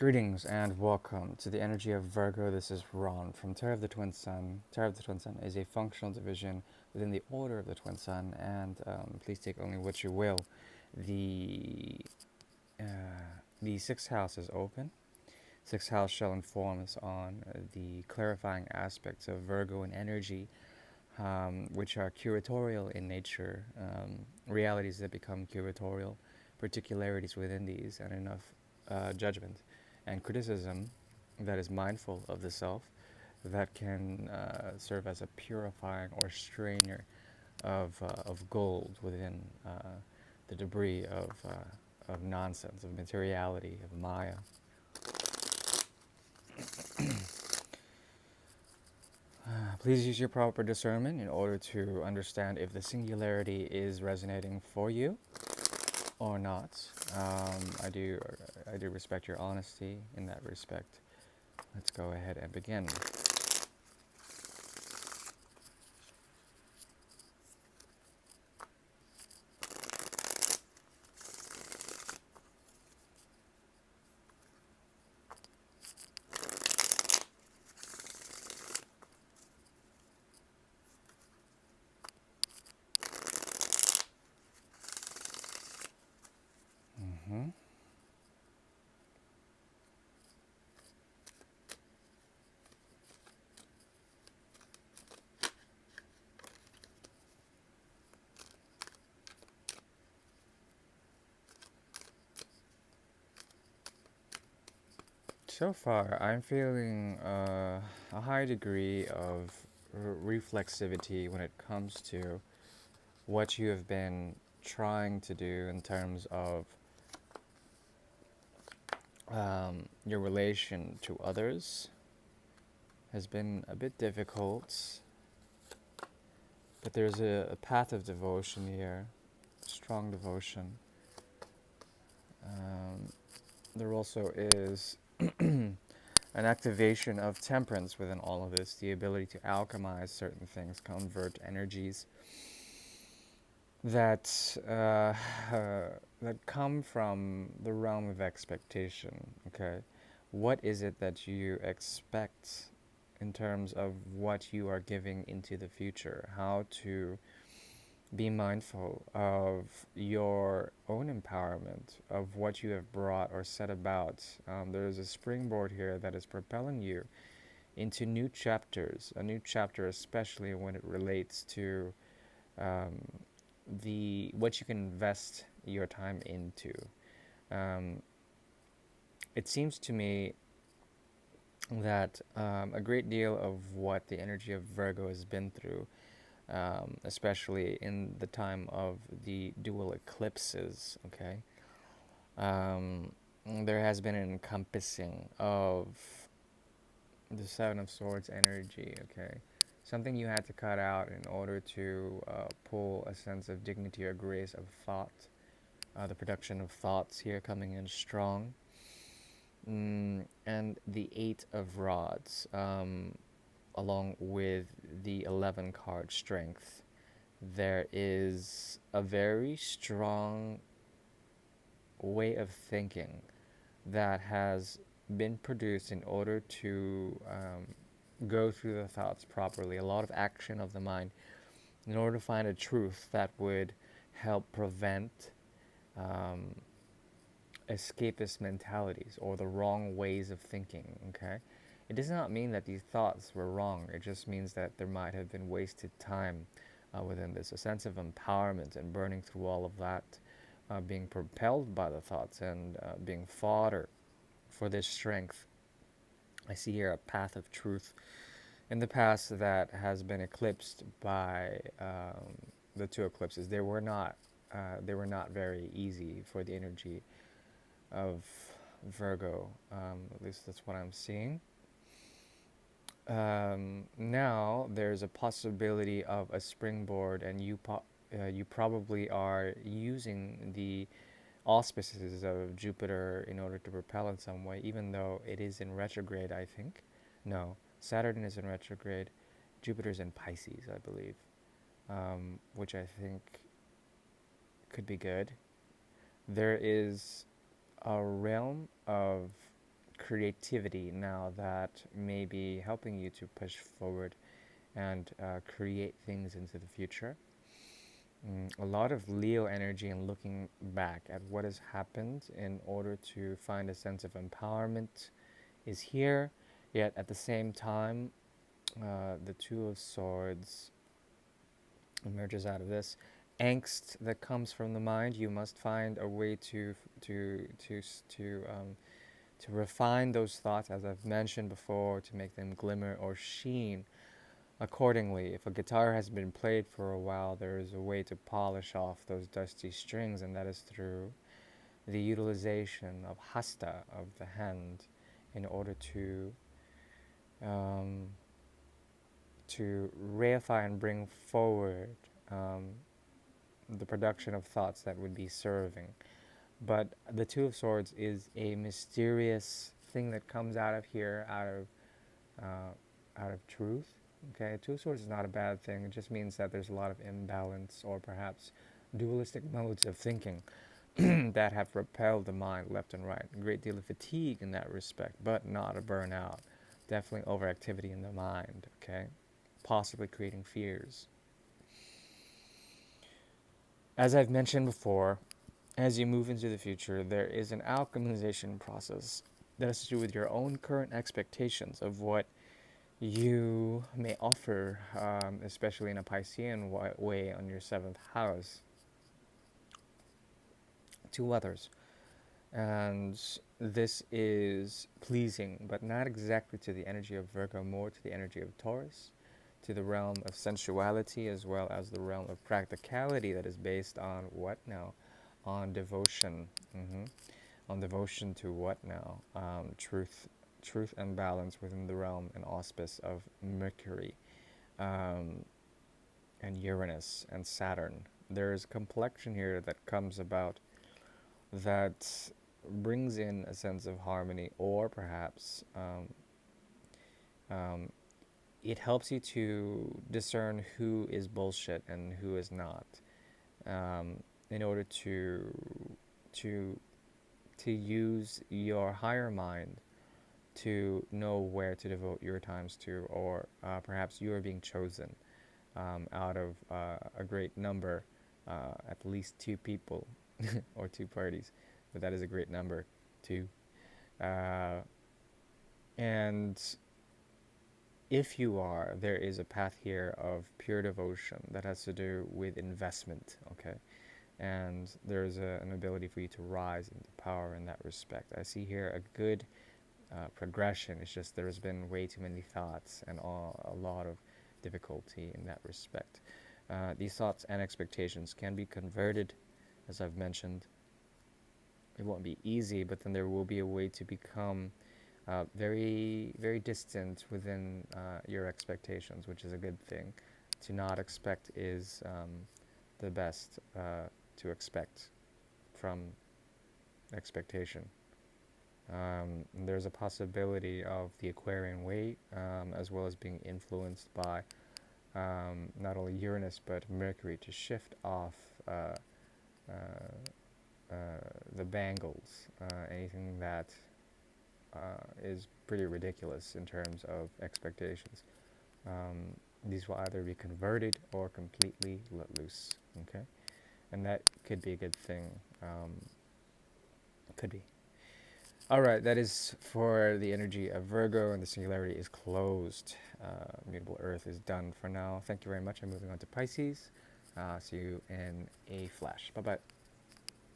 Greetings and welcome to the energy of Virgo. This is Ron from Terra of the Twin Sun. Terra of the Twin Sun is a functional division within the Order of the Twin Sun, and please take only what you will. The uh, the sixth house is open. Sixth house shall inform us on the clarifying aspects of Virgo and energy, which are curatorial in nature, realities that become curatorial, particularities within these, and enough judgment and criticism that is mindful of the self, that can serve as a purifying or strainer of gold within the debris of nonsense, of materiality, of Maya. Please use your proper discernment in order to understand if the singularity is resonating for you or not. I do respect your honesty in that respect. Let's go ahead and begin. hmm So far, I'm feeling a high degree of reflexivity when it comes to what you have been trying to do in terms of your relation to others has been a bit difficult, but there's a path of devotion here, strong devotion. Um, there also is an activation of temperance within all of this, the ability to alchemize certain things, convert energies that that come from the realm of expectation. Okay, what is it that you expect in terms of what you are giving into the future? How to be mindful of your own empowerment, of what you have brought or set about. There's a springboard here that is propelling you into new chapters, a new chapter, especially when it relates to um, the what you can invest your time into. Um, it seems to me that a great deal of what the energy of Virgo has been through, especially in the time of the dual eclipses, okay, there has been an encompassing of the Seven of Swords energy, okay? Something you had to cut out in order to pull a sense of dignity or grace of thought. The production of thoughts here coming in strong. And the Eight of Rods, along with the 11 card strength. There is a very strong way of thinking that has been produced in order to go through the thoughts properly. A lot of action of the mind in order to find a truth that would help prevent um, escapist mentalities or the wrong ways of thinking. Okay, it does not mean that these thoughts were wrong. It just means that there might have been wasted time within this, a sense of empowerment and burning through all of that, being propelled by the thoughts and being fodder for this strength. I see here a path of truth in the past that has been eclipsed by the two eclipses. They were not very easy for the energy of Virgo. At least that's what I'm seeing. Now there's a possibility of a springboard, and you probably are using the auspices of Jupiter in order to propel in some way, even though it is in retrograde, I think. No, Saturn is in retrograde. Jupiter's in Pisces, I believe, which I think could be good. There is a realm of creativity now that may be helping you to push forward and create things into the future. A lot of Leo energy and looking back at what has happened in order to find a sense of empowerment is here. Yet at the same time, the Two of Swords emerges out of this angst that comes from the mind. You must find a way to refine those thoughts, as I've mentioned before, to make them glimmer or sheen accordingly. If a guitar has been played for a while, there is a way to polish off those dusty strings, and that is through the utilization of hasta, of the hand, in order um, to reify and bring forward um, the production of thoughts that would be serving. But the Two of Swords is a mysterious thing that comes out of here, out of truth. Okay, Two of Swords is not a bad thing. It just means that there's a lot of imbalance or perhaps dualistic modes of thinking that have repelled the mind left and right. A great deal of fatigue in that respect, but not a burnout. Definitely overactivity in the mind. Okay, possibly creating fears. As I've mentioned before, as you move into the future, there is an alchemization process that has to do with your own current expectations of what you may offer, especially in a Piscean way on your seventh house, to others. And this is pleasing, but not exactly to the energy of Virgo, more to the energy of Taurus, to the realm of sensuality, as well as the realm of practicality that is based on what now? On devotion. On devotion to what now? Truth and balance within the realm and auspice of Mercury, um, and Uranus and Saturn. There is a complexion here that comes about that brings in a sense of harmony, or perhaps um, it helps you to discern who is bullshit and who is not, in order to to use your higher mind to know where to devote your times to, or perhaps you are being chosen out of a great number, at least two people or two parties, but that is a great number, two. Uh, and if you are, there is a path here of pure devotion that has to do with investment, okay? And there's an ability for you to rise into power in that respect. I see here a good progression. It's just there's been way too many thoughts and a lot of difficulty in that respect. These thoughts and expectations can be converted, as I've mentioned. It won't be easy, but then there will be a way to become very, very distant within your expectations, which is a good thing. To not expect is the best to expect from expectation. There's a possibility of the Aquarian way, as well as being influenced by not only Uranus but Mercury, to shift off uh, uh, the bangles, anything that is pretty ridiculous in terms of expectations. These will either be converted or completely let loose. Okay, and that could be a good thing. Could be. All right, that is for the energy of Virgo, and the singularity is closed. Mutable Earth is done for now. Thank you very much. I'm moving on to Pisces. See you in a flash. Bye bye.